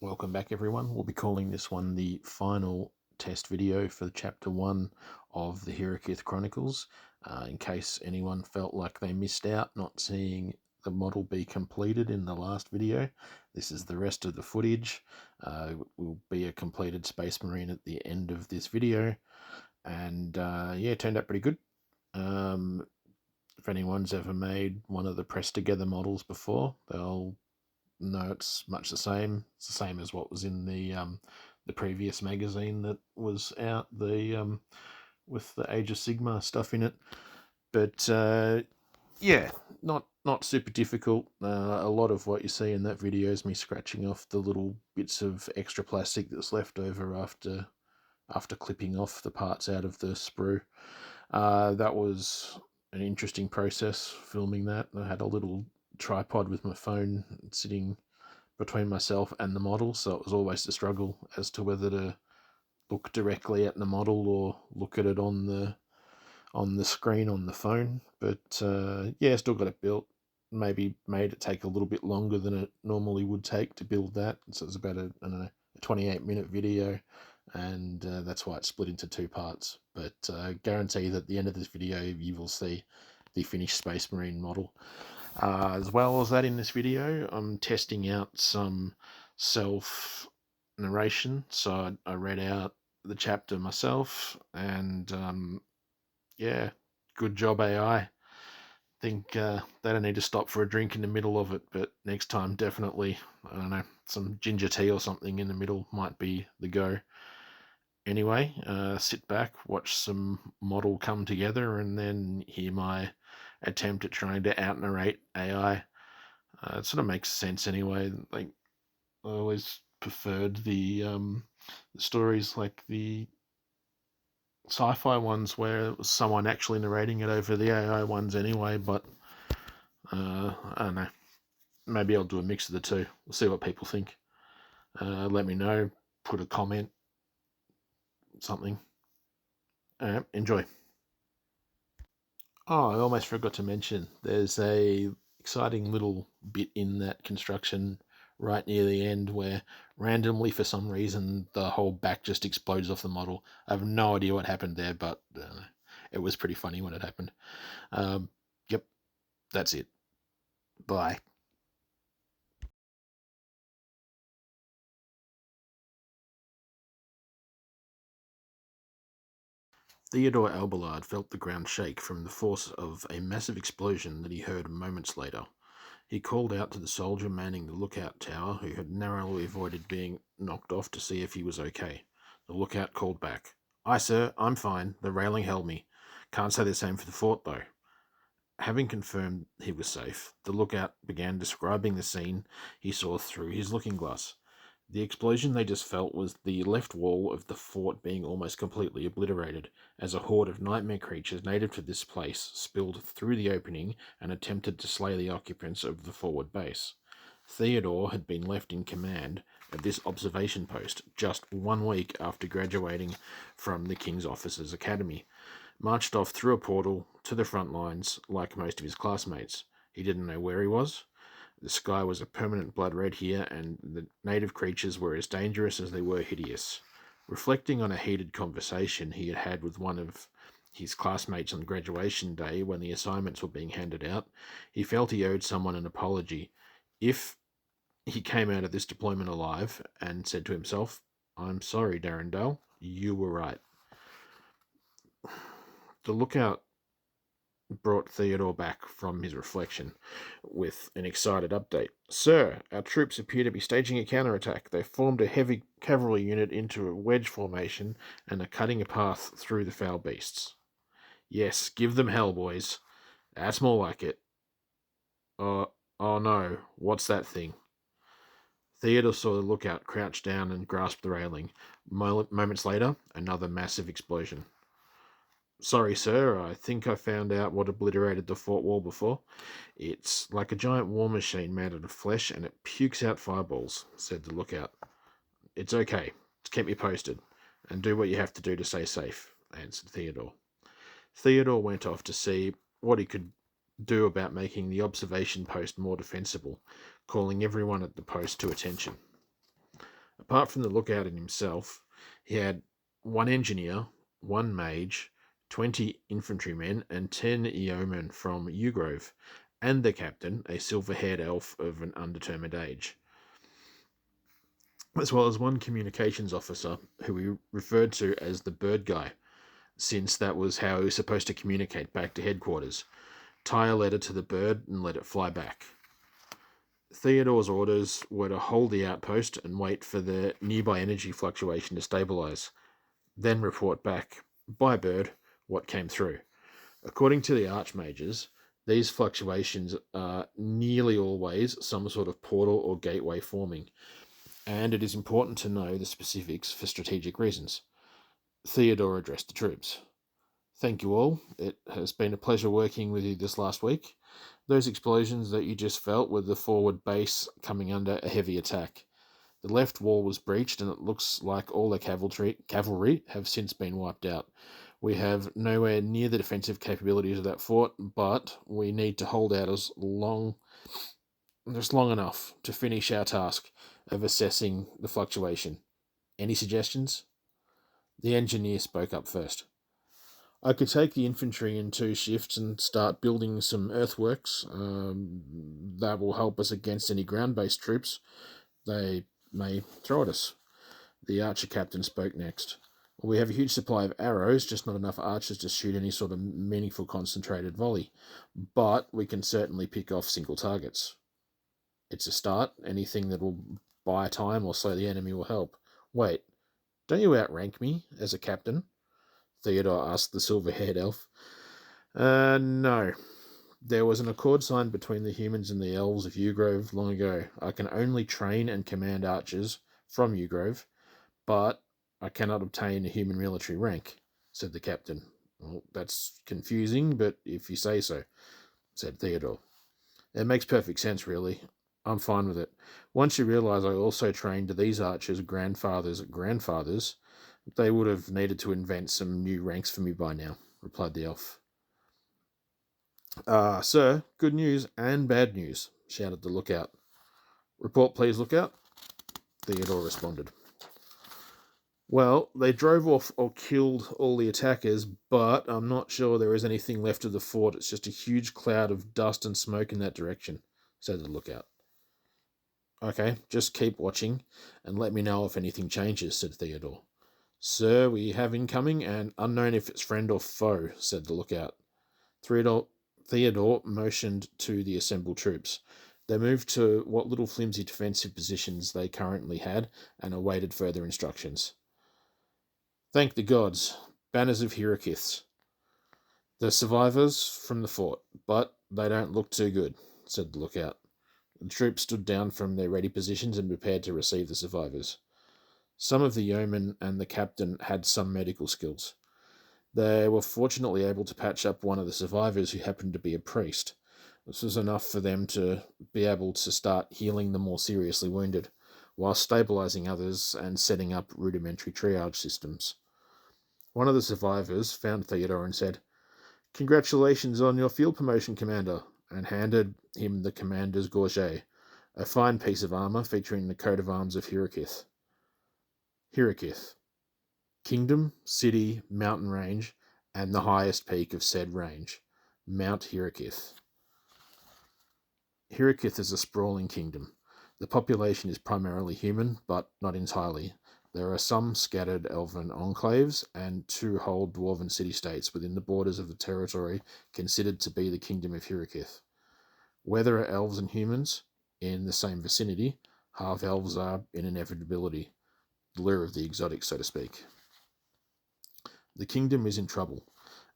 Welcome back, everyone. We'll be calling this one the final test video for chapter 1 of the Hirakith Chronicles. In case anyone felt like they missed out not seeing the model be completed in the last video, this is the rest of the footage. Will be a completed Space Marine at the end of this video, and yeah, it turned out pretty good. If anyone's ever made one of the pressed together models before, they'll no, it's much the same. It's the same as what was in the previous magazine that was out, the with the Age of Sigmar stuff in it. But yeah, not super difficult. A lot of what you see in that video is me scratching off the little bits of extra plastic that's left over after clipping off the parts out of the sprue. That was an interesting process, filming that. I had a little tripod with my phone sitting between myself and the model, so it was always a struggle as to whether to look directly at the model or look at it on the screen on the phone. But yeah, still got it built. Maybe made it take a little bit longer than it normally would take to build that. So it's about a 28-minute video, and that's why it's split into 2 parts. But guarantee that at the end of this video you will see the finished Space Marine model. As well as that, in this video I'm testing out some self narration, so I read out the chapter myself, and yeah, good job AI. Think they don't need to stop for a drink in the middle of it, but next time definitely, I don't know, some ginger tea or something in the middle might be the go. Anyway, sit back, watch some model come together, and then hear my attempt at trying to out narrate AI. It sort of makes sense anyway. Like, I always preferred the stories like the sci-fi ones where it was someone actually narrating it over the AI ones anyway, but I don't know. Maybe I'll do a mix of the two. We'll see what people think. Let me know. Put a comment. Something. Enjoy. Oh, I almost forgot to mention, there's a exciting little bit in that construction right near the end where randomly, for some reason, the whole back just explodes off the model. I have no idea what happened there, but it was pretty funny when it happened. Yep, that's it. Bye. Theodore Alballard felt the ground shake from the force of a massive explosion that he heard moments later. He called out to the soldier manning the lookout tower, who had narrowly avoided being knocked off, to see if he was okay. The lookout called back, "Aye, sir, I'm fine. The railing held me. Can't say the same for the fort, though." Having confirmed he was safe, the lookout began describing the scene he saw through his looking glass. The explosion they just felt was the left wall of the fort being almost completely obliterated, as a horde of nightmare creatures native to this place spilled through the opening and attempted to slay the occupants of the forward base. Theodore had been left in command at this observation post just 1 week after graduating from the King's Officers Academy, marched off through a portal to the front lines like most of his classmates. He didn't know where he was. The sky was a permanent blood red here, and the native creatures were as dangerous as they were hideous. Reflecting on a heated conversation he had had with one of his classmates on graduation day when the assignments were being handed out, he felt he owed someone an apology. If he came out of this deployment alive, and said to himself, "I'm sorry, Darrendale, you were right." The lookout brought Theodore back from his reflection with an excited update. "Sir, our troops appear to be staging a counterattack. They've formed a heavy cavalry unit into a wedge formation and are cutting a path through the foul beasts." "Yes, give them hell, boys." "That's more like it." Oh no, what's that thing?" Theodore saw the lookout crouch down and grasp the railing. Moments later, another massive explosion. "Sorry, sir, I think I found out what obliterated the fort wall before. It's like a giant war machine made out of flesh, and it pukes out fireballs," said the lookout. "It's okay. Just keep me posted, and do what you have to do to stay safe," answered Theodore. Theodore went off to see what he could do about making the observation post more defensible, calling everyone at the post to attention. Apart from the lookout and himself, he had one engineer, one mage, 20 infantrymen, and 10 yeomen from Ugrove, and the captain, a silver-haired elf of an undetermined age, as well as one communications officer who we referred to as the bird guy, since that was how he was supposed to communicate back to headquarters. Tie a letter to the bird and let it fly back. Theodore's orders were to hold the outpost and wait for the nearby energy fluctuation to stabilize, then report back, by bird, what came through. According to the archmages, these fluctuations are nearly always some sort of portal or gateway forming, and it is important to know the specifics for strategic reasons. Theodore addressed the troops. Thank you all. It has been a pleasure working with you this last week. Those explosions that you just felt were the forward base coming under a heavy attack. The left wall was breached, and it looks like all the cavalry have since been wiped out. We have nowhere near the defensive capabilities of that fort, but we need to hold out just long enough to finish our task of assessing the fluctuation. Any suggestions? The engineer spoke up first. I could take the infantry in 2 shifts and start building some earthworks. That will help us against any ground-based troops they may throw at us. The archer captain spoke next. We have a huge supply of arrows, just not enough archers to shoot any sort of meaningful concentrated volley. But we can certainly pick off single targets. It's a start. Anything that will buy time or slow the enemy will help. Wait, don't you outrank me as a captain? Theodore asked the silver-haired elf. No. There was an accord signed between the humans and the elves of Ugrove long ago. I can only train and command archers from Ugrove, but I cannot obtain a human military rank, said the captain. Well, that's confusing, but if you say so, said Theodore. It makes perfect sense, really. I'm fine with it. Once you realise I also trained these archers' grandfathers, they would have needed to invent some new ranks for me by now, replied the elf. Sir, good news and bad news, shouted the lookout. Report, please, lookout, Theodore responded. Well, they drove off or killed all the attackers, but I'm not sure there is anything left of the fort. It's just a huge cloud of dust and smoke in that direction, said the lookout. Okay, just keep watching and let me know if anything changes, said Theodore. Sir, we have incoming and unknown if it's friend or foe, said the lookout. Theodore motioned to the assembled troops. They moved to what little flimsy defensive positions they currently had and awaited further instructions. Thank the gods. Banners of Hierarchiths. The survivors from the fort, but they don't look too good, said the lookout. The troops stood down from their ready positions and prepared to receive the survivors. Some of the yeomen and the captain had some medical skills. They were fortunately able to patch up one of the survivors who happened to be a priest. This was enough for them to be able to start healing the more seriously wounded, while stabilizing others and setting up rudimentary triage systems. One of the survivors found Theodore and said, Congratulations on your field promotion, Commander, and handed him the commander's gorget, a fine piece of armour featuring the coat of arms of Hierarchith. Hierarchith. Kingdom, city, mountain range, and the highest peak of said range, Mount Hierarchith. Hierarchith is a sprawling kingdom. The population is primarily human, but not entirely. There are some scattered elven enclaves and 2 whole dwarven city-states within the borders of the territory considered to be the Kingdom of Hierarchith. Where there are elves and humans in the same vicinity, half-elves are an inevitability, the lure of the exotic, so to speak. The kingdom is in trouble.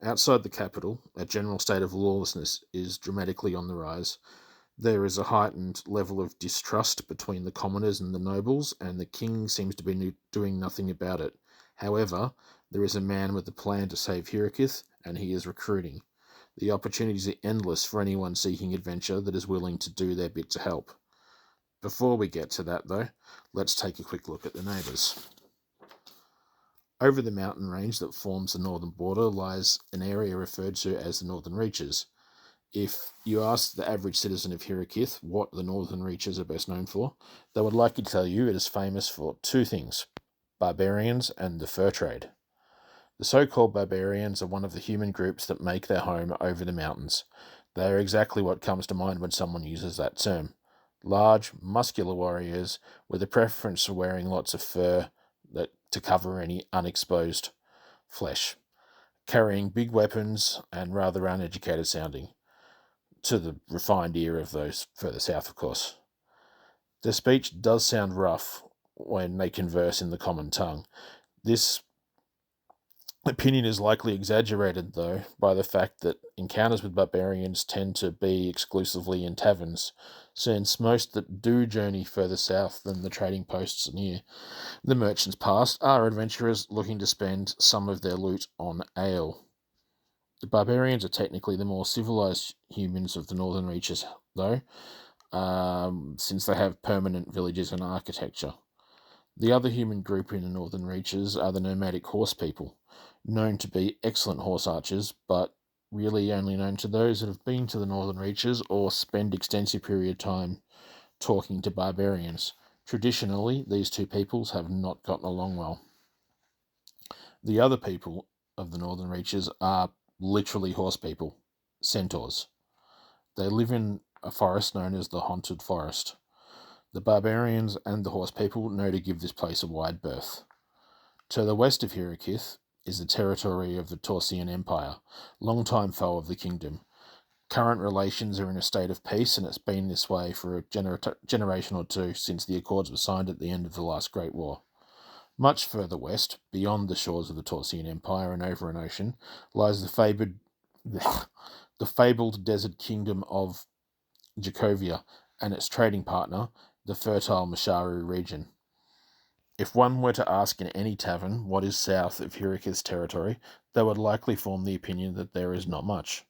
Outside the capital, a general state of lawlessness is dramatically on the rise. There is a heightened level of distrust between the commoners and the nobles, and the king seems to be doing nothing about it. However, there is a man with a plan to save Hierarchith, and he is recruiting. The opportunities are endless for anyone seeking adventure that is willing to do their bit to help. Before we get to that, though, let's take a quick look at the neighbours. Over the mountain range that forms the northern border lies an area referred to as the Northern Reaches. If you ask the average citizen of Hirokith what the Northern Reaches are best known for, they would likely tell you it is famous for two things: barbarians and the fur trade. The so-called barbarians are one of the human groups that make their home over the mountains. They are exactly what comes to mind when someone uses that term. Large, muscular warriors with a preference for wearing lots of fur to cover any unexposed flesh, carrying big weapons and rather uneducated sounding, to the refined ear of those further south, of course. Their speech does sound rough when they converse in the common tongue. This opinion is likely exaggerated, though, by the fact that encounters with barbarians tend to be exclusively in taverns, since most that do journey further south than the trading posts near the merchants' pass are adventurers looking to spend some of their loot on ale. The barbarians are technically the more civilized humans of the Northern Reaches, though, since they have permanent villages and architecture. The other human group in the Northern Reaches are the nomadic horse people, known to be excellent horse archers, but really only known to those that have been to the Northern Reaches or spend extensive period of time talking to barbarians. Traditionally, these two peoples have not gotten along well. The other people of the Northern Reaches are literally horse people, centaurs. They live in a forest known as the Haunted Forest. The barbarians and the horse people know to give this place a wide berth. To the west of Hirokith is the territory of the Torsian Empire, longtime foe of the kingdom. Current relations are in a state of peace, and it's been this way for a generation or two since the Accords were signed at the end of the last Great War. Much further west, beyond the shores of the Torsian Empire and over an ocean, lies the fabled desert kingdom of Jakovia and its trading partner, the fertile Masharu region. If one were to ask in any tavern what is south of Hirokith's territory, they would likely form the opinion that there is not much.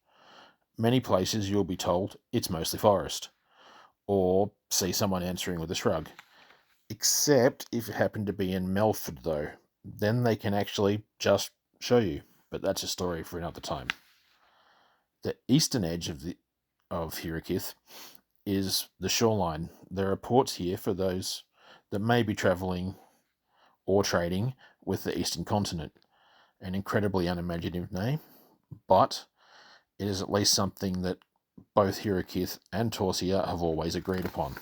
Many places you'll be told it's mostly forest, or see someone answering with a shrug. Except if you happen to be in Melford, though. Then they can actually just show you, but that's a story for another time. The eastern edge of Hirokith is the shoreline. There are ports here for those that may be travelling or trading with the eastern continent. An incredibly unimaginative name, but it is at least something that both Hirokith and Torsia have always agreed upon.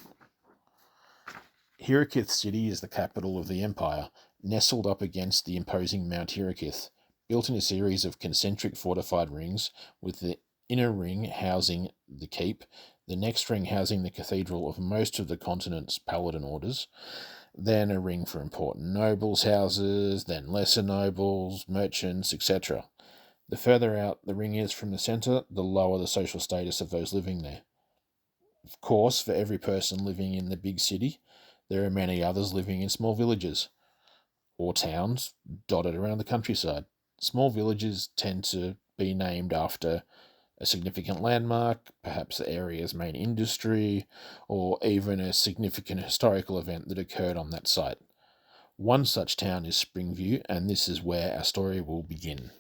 Hirokith City is the capital of the empire, nestled up against the imposing Mount Hirokith, built in a series of concentric fortified rings, with the inner ring housing the keep, the next ring housing the cathedral of most of the continent's paladin orders, then a ring for important nobles' houses, then lesser nobles, merchants, etc. The further out the ring is from the centre, the lower the social status of those living there. Of course, for every person living in the big city, there are many others living in small villages or towns dotted around the countryside. Small villages tend to be named after a significant landmark, perhaps the area's main industry, or even a significant historical event that occurred on that site. One such town is Springview, and this is where our story will begin.